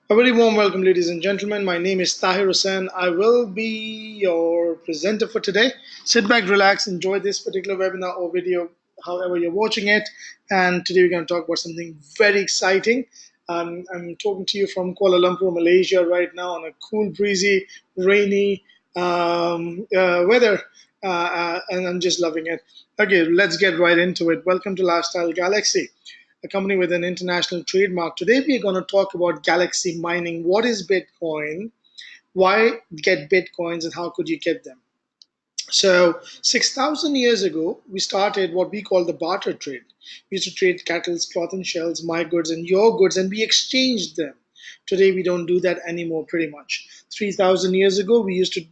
A very warm welcome, ladies and gentlemen. My name is Tahir Hussain. I will be your presenter for today. Sit back, relax, enjoy this particular webinar or video, however you're watching it. And today we're going to talk about something very exciting. I'm talking to you from Kuala Lumpur, Malaysia, right now on a cool, breezy, rainy weather, and I'm just loving it. Okay, let's get right into it. Welcome to Lifestyle Galaxy, a company with an international trademark. Today, we are going to talk about galaxy mining. What is Bitcoin? Why get Bitcoins and how could you get them? So, 6,000 years ago, we started what we call the barter trade. We used to trade cattle, cloth, and shells, my goods and your goods, and we exchanged them. Today, we don't do that anymore, pretty much. 3,000 years ago, we used to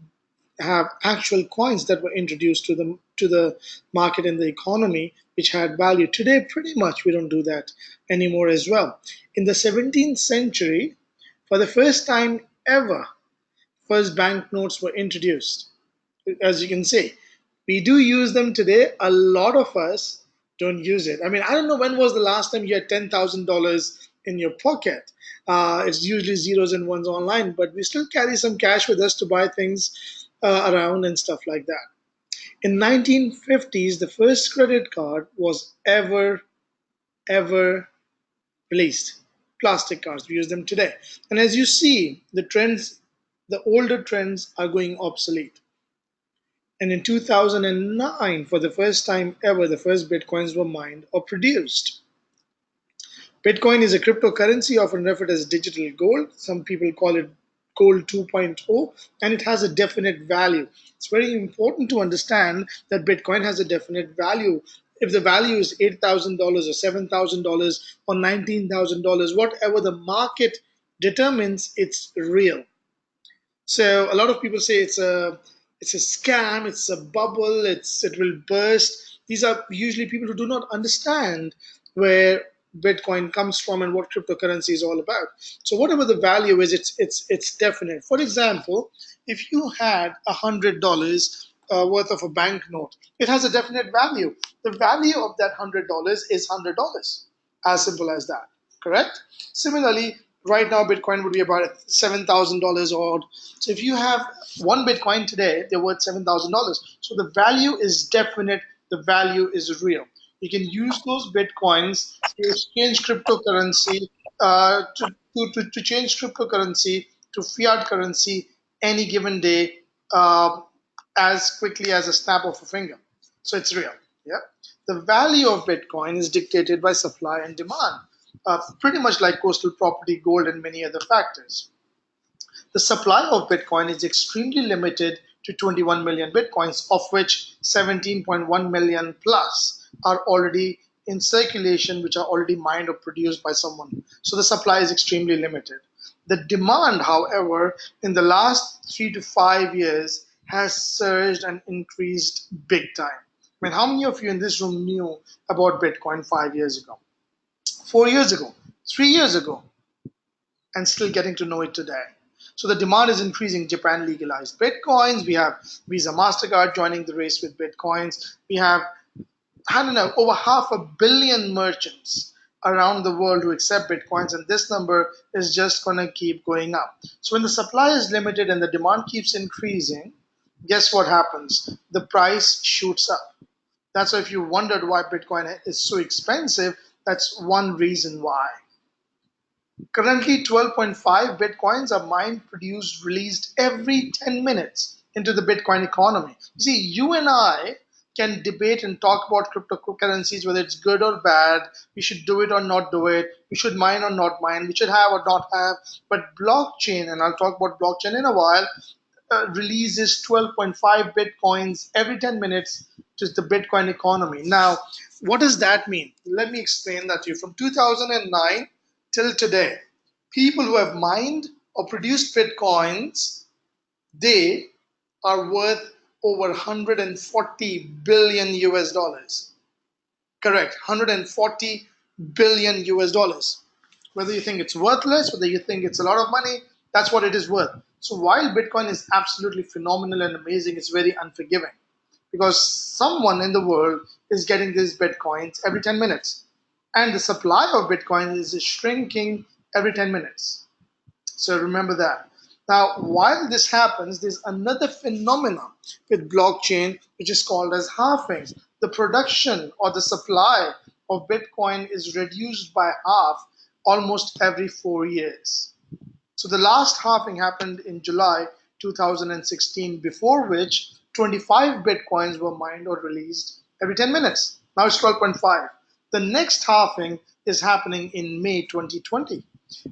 have actual coins that were introduced to the market and the economy, which had value. Today, pretty much we don't do that anymore as well. In the 17th century, for the first time ever, first banknotes were introduced. As you can see, we do use them today. A lot of us don't use it. I mean, I don't know when was the last time you had $10,000 in your pocket. It's usually zeros and ones online, but we still carry some cash with us to buy things around and stuff like that. In 1950s, the first credit card was ever released. Plastic cards, we use them today. And as you see, the older trends are going obsolete. And in 2009, for the first time ever, the first bitcoins were mined or produced. Bitcoin is a cryptocurrency often referred as digital gold. Some people call it gold 2.0, and it has a definite value. It's very important to understand that Bitcoin has a definite value. If the value is $8,000 or $7,000 or $19,000, whatever the market determines, it's real. So a lot of people say it's a scam, it's a bubble, it will burst. These are usually people who do not understand where Bitcoin comes from and what cryptocurrency is all about. So whatever the value is, it's definite. For example, if you had $100 worth of a banknote, it has a definite value. The value of that $100 is $100. As simple as that. Correct? Similarly, right now Bitcoin would be about $7,000 odd. So if you have one Bitcoin today, they're worth $7,000. So the value is definite. The value is real. You can use those Bitcoins to exchange cryptocurrency, to change cryptocurrency to fiat currency any given day, as quickly as a snap of a finger. So it's real. Yeah. The value of Bitcoin is dictated by supply and demand, pretty much like coastal property, gold, and many other factors. The supply of Bitcoin is extremely limited to 21 million Bitcoins, of which 17.1 million plus are already in circulation, which are already mined or produced by someone. So the supply is extremely limited. The demand, however, in the last 3 to 5 years has surged and increased big time. I mean, how many of you in this room knew about Bitcoin 5 years ago, 4 years ago, 3 years ago, and still getting to know it today? So the demand is increasing. Japan legalized Bitcoins. We have Visa, MasterCard joining the race with Bitcoins. We have, I don't know, over 500 million merchants around the world who accept Bitcoins, and this number is just going to keep going up. So when the supply is limited and the demand keeps increasing, guess what happens? The price shoots up. That's why if you wondered why Bitcoin is so expensive, that's one reason why. Currently, 12.5 bitcoins are mined, produced, released every 10 minutes into the Bitcoin economy. You see, you and I can debate and talk about cryptocurrencies, whether it's good or bad, we should do it or not do it, we should mine or not mine, we should have or not have. But blockchain, and I'll talk about blockchain in a while, releases 12.5 bitcoins every 10 minutes to the Bitcoin economy. Now, what does that mean? Let me explain that to you. From 2009 till today, people who have mined or produced bitcoins, they are worth over 140 billion US dollars. Correct, 140 billion US dollars. Whether you think it's worthless, whether you think it's a lot of money, that's what it is worth. So while Bitcoin is absolutely phenomenal and amazing, it's very unforgiving because someone in the world is getting these Bitcoins every 10 minutes. And the supply of Bitcoin is shrinking every 10 minutes. So remember that. Now, while this happens, there's another phenomenon with blockchain which is called as halving. The production or the supply of Bitcoin is reduced by half almost every 4 years. So the last halving happened in July 2016, before which 25 bitcoins were mined or released every 10 minutes. Now it's 12.5. The next halving is happening in May 2020,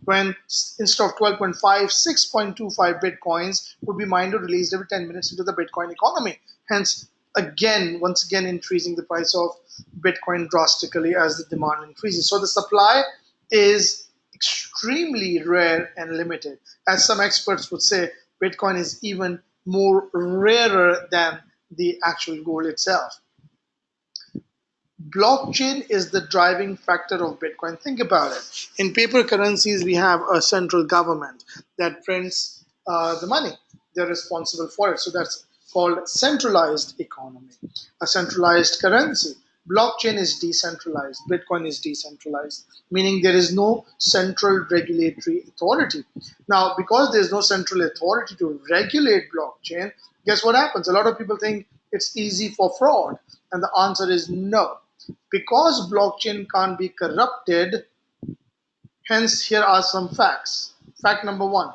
when instead of 12.5, 6.25 bitcoins would be mined or released every 10 minutes into the Bitcoin economy. Hence, once again, increasing the price of Bitcoin drastically as the demand increases. So the supply is extremely rare and limited. As some experts would say, Bitcoin is even more rarer than the actual gold itself. Blockchain is the driving factor of Bitcoin. Think about it. In paper currencies, we have a central government that prints the money. They're responsible for it. So that's called centralized economy, a centralized currency. Blockchain is decentralized. Bitcoin is decentralized, meaning there is no central regulatory authority. Now, because there's no central authority to regulate blockchain, guess what happens? A lot of people think it's easy for fraud, and the answer is no. Because blockchain can't be corrupted, hence here are some facts. Fact number one: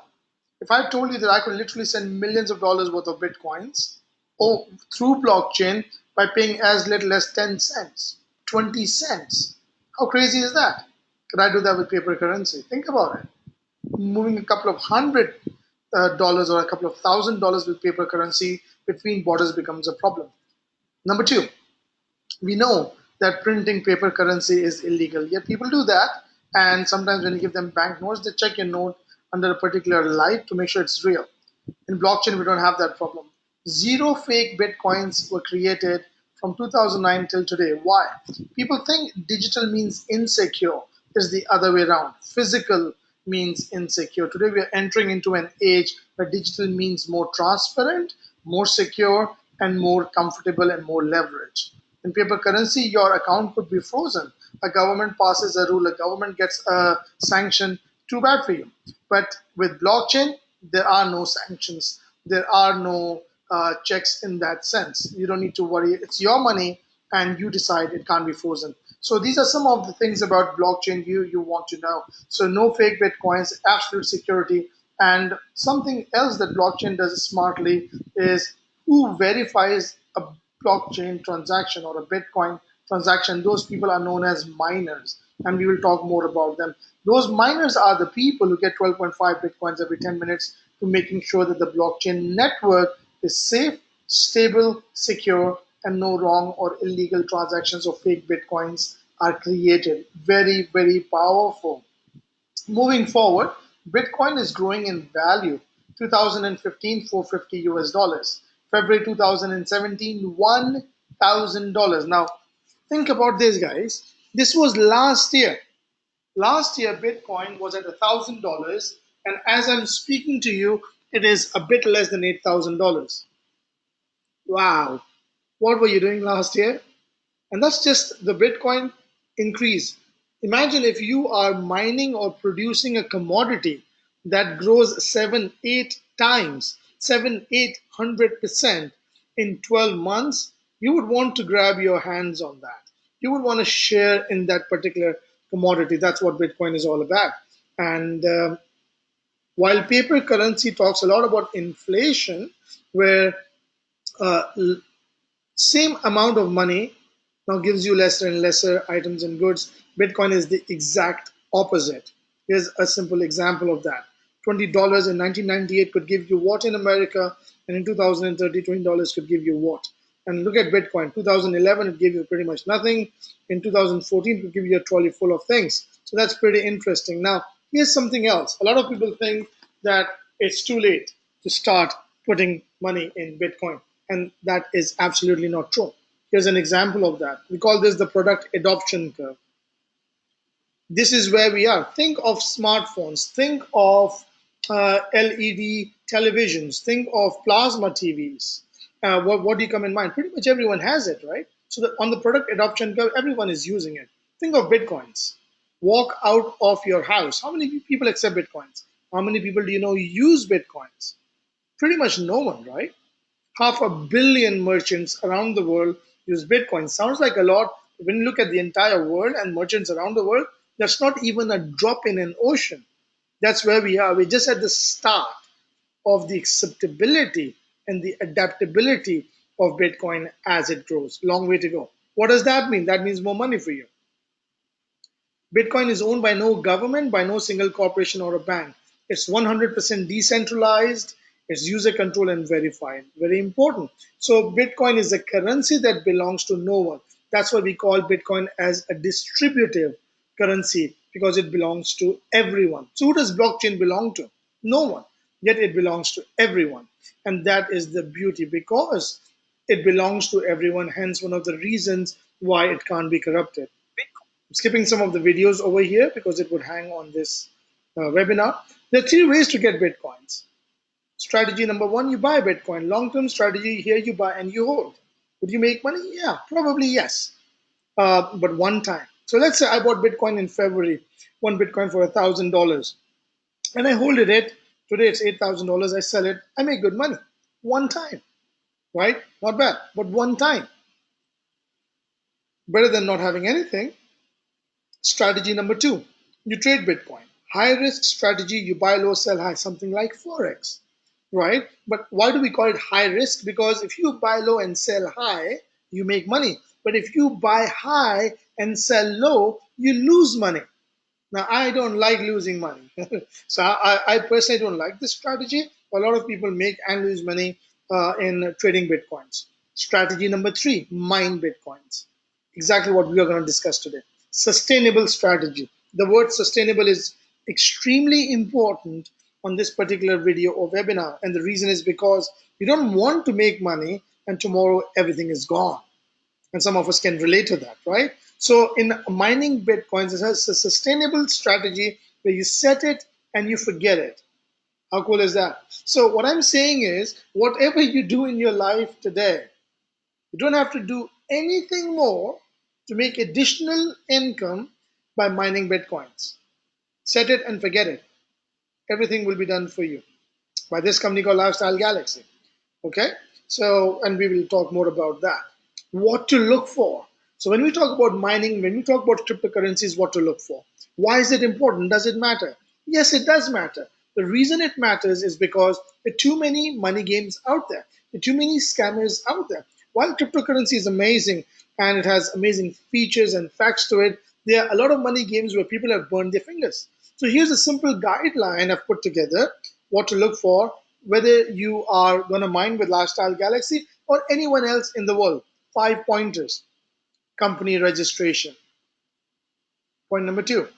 if I told you that I could literally send millions of dollars worth of bitcoins through blockchain by paying as little as 10 cents, 20 cents, how crazy is that? Could I do that with paper currency? Think about it. Moving a couple of hundred dollars or a couple of $1,000 with paper currency between borders becomes a problem. Number two, we know that printing paper currency is illegal, yet people do that. And sometimes when you give them banknotes, they check your note under a particular light to make sure it's real. In blockchain, we don't have that problem. Zero fake bitcoins were created from 2009 till today. Why? People think digital means insecure. It's the other way around. Physical means insecure. Today, we are entering into an age where digital means more transparent, more secure, and more comfortable and more leverage. In paper currency, your account could be frozen. A government passes a rule, a government gets a sanction, too bad for you. But with blockchain, there are no sanctions. There are no checks in that sense. You don't need to worry. It's your money, and you decide it can't be frozen. So these are some of the things about blockchain you want to know. So no fake bitcoins, absolute security, and something else that blockchain does smartly is who verifies a blockchain transaction or a Bitcoin transaction. Those people are known as miners, and we will talk more about them. Those miners are the people who get 12.5 Bitcoins every 10 minutes to making sure that the blockchain network is safe, stable, secure, and no wrong or illegal transactions of fake Bitcoins are created. Very, very powerful. Moving forward, Bitcoin is growing in value. 2015, 450 US dollars. February 2017, $1,000. Now, think about this, guys. This was last year. Last year, Bitcoin was at $1,000, and as I'm speaking to you, it is a bit less than $8,000. Wow. What were you doing last year? And that's just the Bitcoin increase. Imagine if you are mining or producing a commodity that grows 7, 8 times, 7, 800% in 12 months, you would want to grab your hands on that. You would want to share in that particular commodity. That's what Bitcoin is all about. And while paper currency talks a lot about inflation, where uh, same amount of money now gives you lesser and lesser items and goods. Bitcoin is the exact opposite. Here's a simple example of that. $20 in 1998 could give you what in America, and in 2030, $20 could give you what. And look at Bitcoin. 2011, it gave you pretty much nothing. In 2014, it could give you a trolley full of things. So that's pretty interesting. Now, here's something else. A lot of people think that it's too late to start putting money in Bitcoin. And that is absolutely not true. Here's an example of that. We call this the product adoption curve. This is where we are. Think of smartphones, think of LED televisions, think of plasma TVs. What do you come in mind? Pretty much everyone has it, right? So on the product adoption curve, everyone is using it. Think of bitcoins. Walk out of your house. How many people accept bitcoins? How many people do you know use Bitcoins? Pretty much no one, right? 500 million merchants around the world use Bitcoin. Sounds like a lot. When you look at the entire world and merchants around the world, that's not even a drop in an ocean. That's where we are. We're just at the start of the acceptability and the adaptability of Bitcoin as it grows. Long way to go. What does that mean? That means more money for you. Bitcoin is owned by no government, by no single corporation or a bank. It's 100% decentralized, it's user controlled and verified. Very important. So, Bitcoin is a currency that belongs to no one. That's why we call Bitcoin as a distributive currency because it belongs to everyone. So, who does blockchain belong to? No one. Yet it belongs to everyone. And that is the beauty because it belongs to everyone, hence, one of the reasons why it can't be corrupted. I'm skipping some of the videos over here because it would hang on this webinar. There are three ways to get Bitcoins. Strategy number one, you buy Bitcoin. Long-term strategy, here you buy and you hold. Would you make money? Yeah, probably yes, but one time. So let's say I bought Bitcoin in February, one Bitcoin for $1,000, and I hold it. Today it's $8,000. I sell it. I make good money. One time, right? Not bad, but one time. Better than not having anything. Strategy number two, you trade Bitcoin. High risk strategy, you buy low, sell high, something like Forex, right? But why do we call it high risk? Because if you buy low and sell high, you make money. But if you buy high and sell low, you lose money. Now, I don't like losing money. So I personally don't like this strategy. A lot of people make and lose money in trading Bitcoins. Strategy number three, mine Bitcoins. Exactly what we are going to discuss today. Sustainable strategy. The word sustainable is extremely important on this particular video or webinar. And the reason is because you don't want to make money and tomorrow everything is gone, and some of us can relate to that, right? So in mining Bitcoins, it's a sustainable strategy where you set it and you forget it. How cool is that? So what I'm saying is, whatever you do in your life today, you don't have to do anything more to make additional income by mining Bitcoins. Set it and forget it. Everything will be done for you by this company called Lifestyle Galaxy. Okay, so and we will talk more about that. What to look for. So when we talk about mining, when we talk about cryptocurrencies, what to look for. Why is it important? Does it matter? Yes, it does matter. The reason it matters is because there are too many money games out there. There are too many scammers out there. While cryptocurrency is amazing and it has amazing features and facts to it, there are a lot of money games where people have burned their fingers. So here's a simple guideline I've put together what to look for, whether you are going to mine with Lifestyle Galaxy or anyone else in the world. 5 pointers. Company registration. Point number two,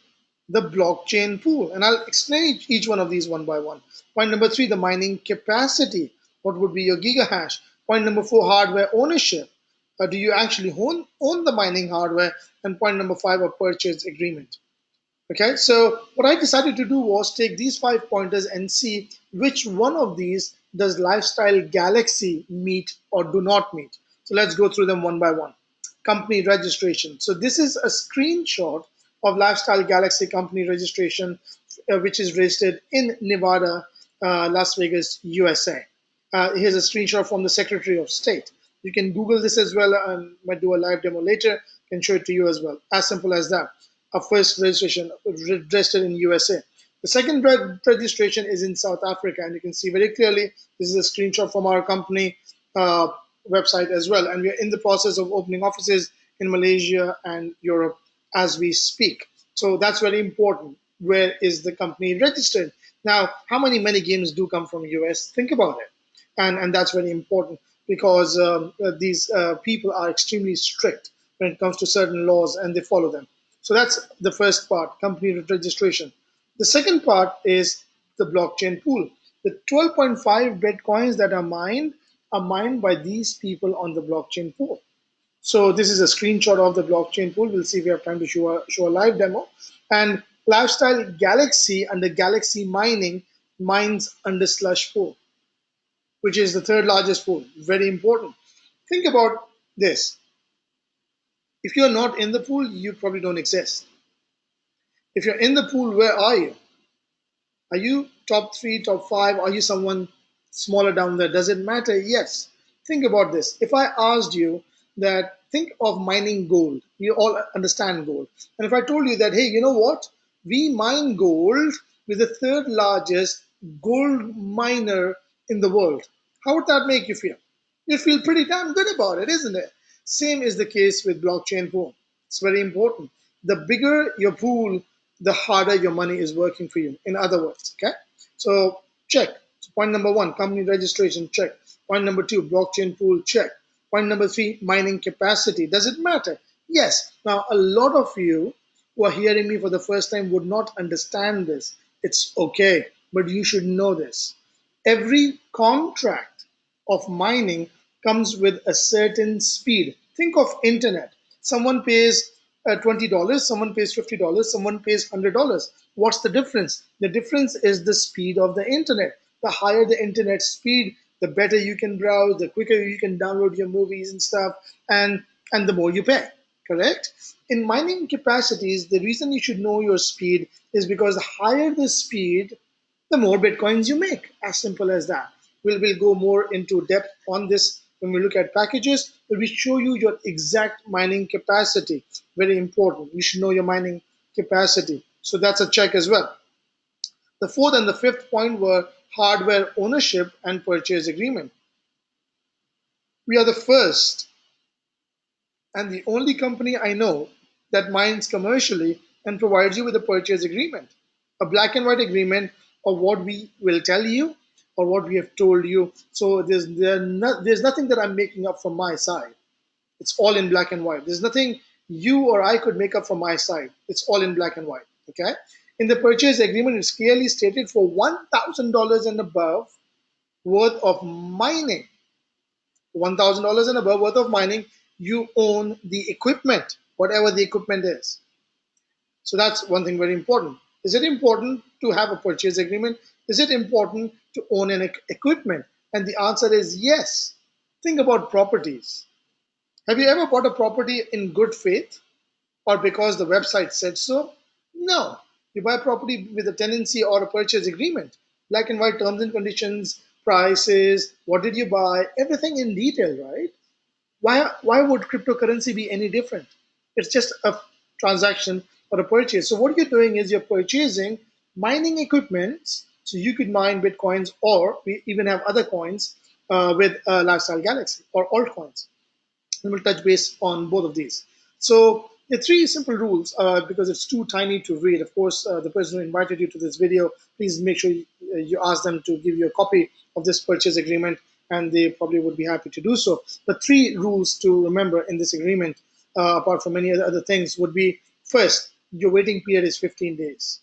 the blockchain pool. And I'll explain each one of these one by one. Point number three, the mining capacity. What would be your gigahash? Point number four, hardware ownership. Do you actually own the mining hardware? And point number five, a purchase agreement. Okay, so what I decided to do was take these 5 pointers and see which one of these does Lifestyle Galaxy meet or do not meet. So let's go through them one by one. Company registration. So this is a screenshot of Lifestyle Galaxy company registration, which is registered in Nevada, Las Vegas, USA. Here's a screenshot from the Secretary of State. You can Google this as well. I might do a live demo later. Can show it to you as well. As simple as that. A first registration registered in USA. The second registration is in South Africa, and you can see very clearly this is a screenshot from our company website as well. And we are in the process of opening offices in Malaysia and Europe as we speak. So that's very important. Where is the company registered? Now, how many games do come from US? Think about it. And that's very important because these people are extremely strict when it comes to certain laws and they follow them. So that's the first part, company registration. The second part is the blockchain pool. The 12.5 bitcoins that are mined by these people on the blockchain pool. So this is a screenshot of the blockchain pool. We'll see if we have time to show a live demo. And Lifestyle Galaxy under Galaxy Mining mines under Slush Pool, which is the third largest pool. Very important. Think about this. If you're not in the pool, you probably don't exist. If you're in the pool, where are you? Are you top three, top five? Are you someone smaller down there? Does it matter? Yes. Think about this. If I asked you that, think of mining gold. You all understand gold. And if I told you that, hey, you know what? We mine gold with the third largest gold miner in the world. How would that make you feel? You feel pretty damn good about it, isn't it? Same is the case with blockchain pool. It's very important. The bigger your pool, the harder your money is working for you. In other words, okay? So check. So point number one, company registration, check. Point number two, blockchain pool, check. Point number three, mining capacity. Does it matter? Yes. Now, a lot of you who are hearing me for the first time would not understand this. It's okay, but you should know this. Every contract of mining comes with a certain speed. Think of internet. Someone pays $20, someone pays $50, someone pays $100. What's the difference? The difference is the speed of the internet. The higher the internet speed, the better you can browse, the quicker you can download your movies and stuff, and the more you pay. Correct? In mining capacities, the reason you should know your speed is because the higher the speed, the more bitcoins you make. As simple as that. We'll go more into depth on this when we look at packages, but we show you your exact mining capacity. Very important. You should know your mining capacity. So that's a check as well. The fourth and the fifth point were hardware ownership and purchase agreement. We are the first and the only company I know that mines commercially and provides you with a purchase agreement, a black and white agreement of what we will tell you or what we have told you. So there's nothing that I'm making up from my side. It's all in black and white. There's nothing you or I could make up from my side. It's all in black and white. Okay. In the purchase agreement, it's clearly stated for $1,000 and above worth of mining, $1,000 and above worth of mining, you own the equipment, whatever the equipment is. So that's one thing very important. Is it important to have a purchase agreement? Is it important to own an equipment? And the answer is yes. Think about properties. Have you ever bought a property in good faith or because the website said so? No. You buy a property with a tenancy or a purchase agreement, black and white terms and conditions, prices, what did you buy, everything in detail, right? Why would cryptocurrency be any different? It's just a transaction or a purchase. So what you're doing is you're purchasing mining equipment so you could mine bitcoins, or we even have other coins with Lifestyle Galaxy or altcoins, and we'll touch base on both of these. So the three simple rules, because it's too tiny to read. Of course, the person who invited you to this video, please make sure you ask them to give you a copy of this purchase agreement, and they probably would be happy to do so. The three rules to remember in this agreement, apart from many other things, would be: first, your waiting period is 15 days.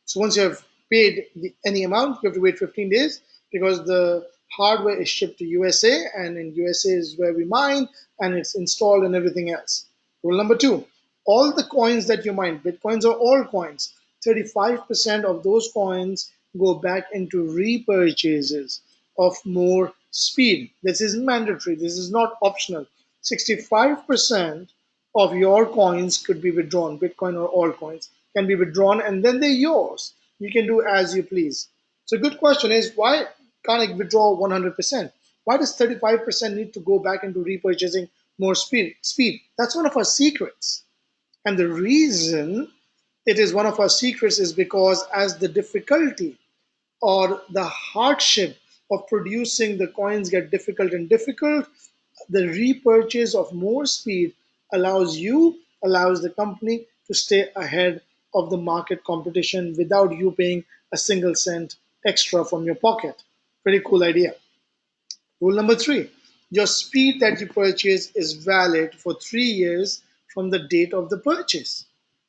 So once you have paid any amount, you have to wait 15 days because the hardware is shipped to USA, and in USA is where we mine, and it's installed and everything else. Rule number two, all the coins that you mine, bitcoins or all coins, 35% of those coins go back into repurchases of more speed. This is mandatory. This is not optional. 65% of your coins could be withdrawn, Bitcoin or altcoins can be withdrawn, and then they're yours. You can do as you please. So good question is, why can't I withdraw 100%? Why does 35% need to go back into repurchasing more speed? That's one of our secrets. And the reason it is one of our secrets is because as the difficulty or the hardship of producing the coins get difficult and difficult, the repurchase of more speed allows the company to stay ahead of the market competition without you paying a single cent extra from your pocket. Pretty cool idea. Rule number three, your speed that you purchase is valid for 3 years from the date of the purchase.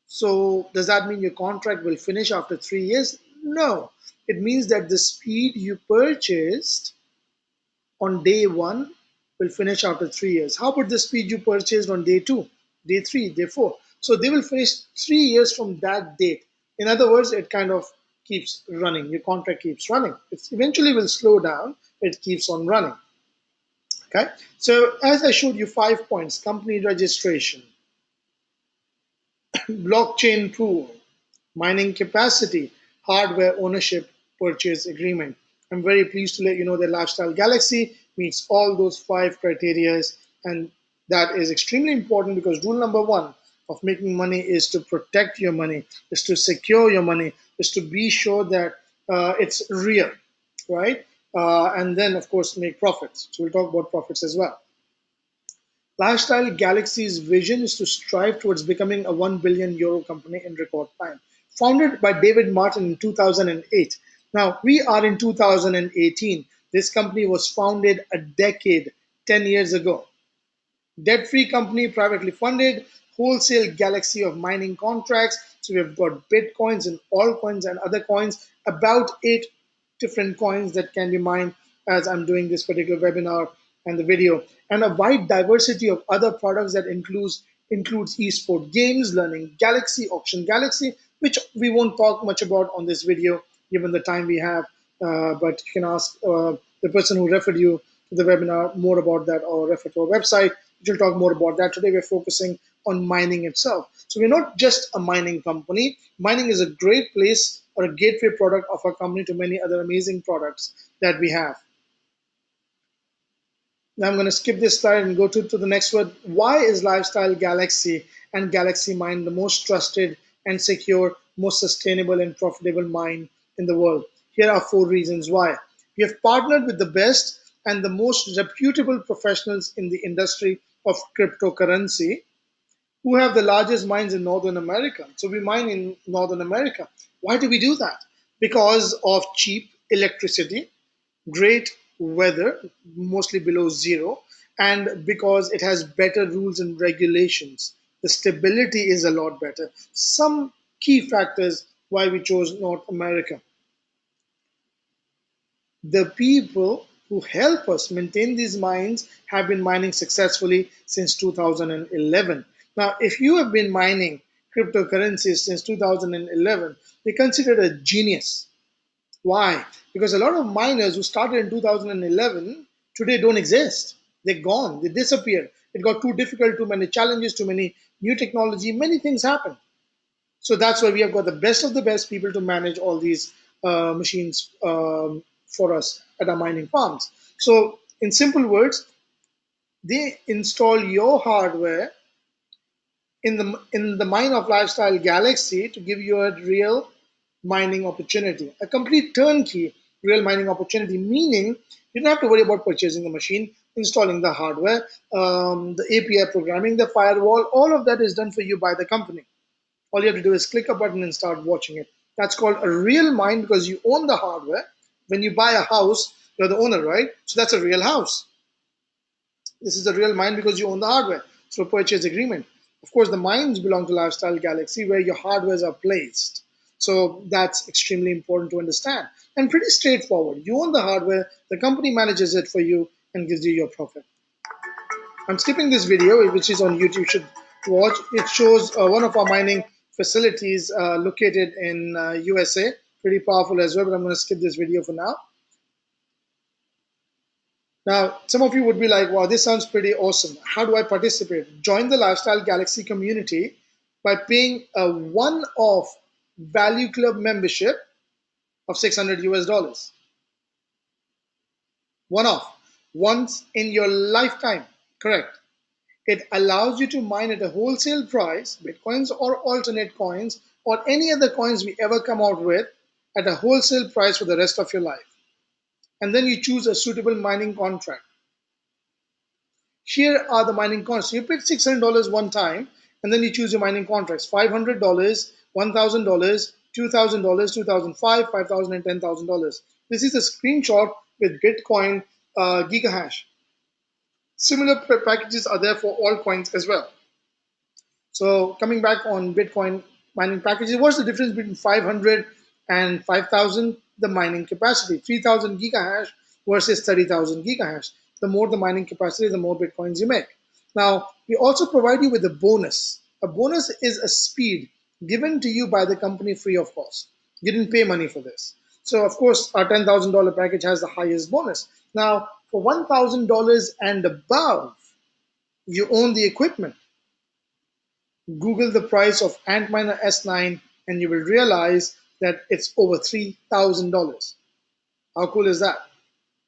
So, does that mean your contract will finish after 3 years? No. It means that the speed you purchased on day one will finish after 3 years. How about the speed you purchased on day two, day three, day four? So they will finish 3 years from that date. In other words, it kind of keeps running. Your contract keeps running. It eventually will slow down. It keeps on running. Okay. So as I showed you 5 points: company registration, blockchain pool, mining capacity, hardware ownership, purchase agreement. I'm very pleased to let you know that Lifestyle Galaxy meets all those five criteria, and that is extremely important because rule number one of making money is to protect your money, is to secure your money, is to be sure that it's real, right? And then, of course, make profits. So we'll talk about profits as well. Lifestyle Galaxy's vision is to strive towards becoming a 1 billion euro company in record time. Founded by David Martin in 2008. Now, we are in 2018. This company was founded a decade, 10 years ago. Debt-free company, privately funded, wholesale galaxy of mining contracts. So we have got bitcoins and altcoins and other coins, about 8 different coins that can be mined as I'm doing this particular webinar and the video, and a wide diversity of other products that includes esport games, learning galaxy, auction galaxy, which we won't talk much about on this video given the time we have. But you can ask the person who referred you to the webinar more about that, or refer to our website, which will talk more about that. Today we're focusing on mining itself. So we're not just a mining company. Mining is a great place or a gateway product of our company to many other amazing products that we have. Now I'm going to skip this slide and go to the next one. Why is Lifestyle Galaxy and Galaxy Mine the most trusted and secure, most sustainable and profitable mine in the world? Here are 4 reasons why. We have partnered with the best and the most reputable professionals in the industry of cryptocurrency who have the largest mines in Northern America. So we mine in Northern America. Why do we do that? Because of cheap electricity, great weather, mostly below zero, and because it has better rules and regulations. The stability is a lot better. Some key factors why we chose North America. The people who help us maintain these mines have been mining successfully since 2011. Now, if you have been mining cryptocurrencies since 2011, you're considered a genius. Why? Because a lot of miners who started in 2011 today don't exist. They're gone. They disappeared. It got too difficult, too many challenges, too many new technology, many things happen. So that's why we have got the best of the best people to manage all these machines for us at our mining farms. So, in simple words, they install your hardware in the mine of Lifestyle Galaxy to give you a real mining opportunity, a complete turnkey real mining opportunity, meaning you don't have to worry about purchasing the machine, installing the hardware, the API programming, the firewall. All of that is done for you by the company. All you have to do is click a button and start watching it. That's called a real mine because you own the hardware. When you buy a house, you're the owner, right? So that's a real house. This is a real mine because you own the hardware. So purchase agreement. Of course, the mines belong to Lifestyle Galaxy where your hardwares are placed. So that's extremely important to understand and pretty straightforward. You own the hardware, the company manages it for you and gives you your profit. I'm skipping this video, which is on YouTube. You should watch. It shows one of our mining facilities located in USA. Pretty powerful as well, but I'm going to skip this video for now. Now, some of you would be like, wow, this sounds pretty awesome. How do I participate? Join the Lifestyle Galaxy community by paying a one-off Value Club membership of 600 US dollars. One-off, once in your lifetime, correct. It allows you to mine at a wholesale price, bitcoins or alternate coins, or any other coins we ever come out with at a wholesale price for the rest of your life. And then you choose a suitable mining contract. Here are the mining contracts. So you paid $600 one time, and then you choose your mining contracts: $500, $1,000, $2,000, 2005, $5,000, and $10,000. This is a screenshot with Bitcoin gigahash. Similar packages are there for all coins as well. So coming back on Bitcoin mining packages, what's the difference between 500 and 5,000? The mining capacity, 3,000 gigahash versus 30,000 gigahash. The more the mining capacity, the more Bitcoins you make. Now, we also provide you with a bonus. A bonus is a speed given to you by the company free of cost. You didn't pay money for this. So, of course, our $10,000 package has the highest bonus. Now, for $1,000 and above, you own the equipment. Google the price of Antminer S9 and you will realize that it's over $3,000. How cool is that?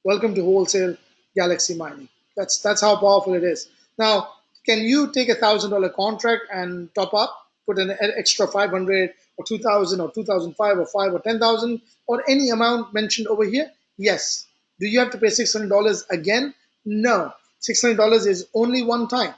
Welcome to wholesale galaxy mining. That's how powerful it is. Now, can you take $1,000 contract and top up, put an extra 500 or 2,000 or 2,005 or 5 or 10,000 or any amount mentioned over here? Yes. Do you have to pay $600 again? No. $600 is only one time.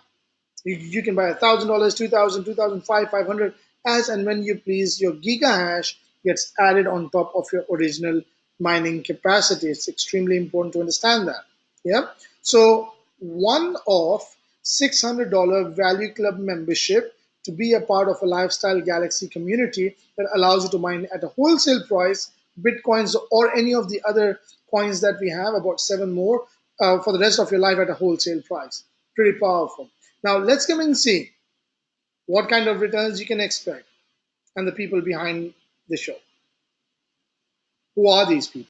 You can buy $1,000, 2,000, 2,005, 500 as and when you please. Your giga hash gets added on top of your original mining capacity. It's extremely important to understand that. Yeah. So one of $600 Value Club membership to be a part of a Lifestyle Galaxy community that allows you to mine at a wholesale price, Bitcoins or any of the other coins that we have, about seven more, for the rest of your life at a wholesale price. Pretty powerful. Now let's come and see what kind of returns you can expect and the people behind the show. Who are these people?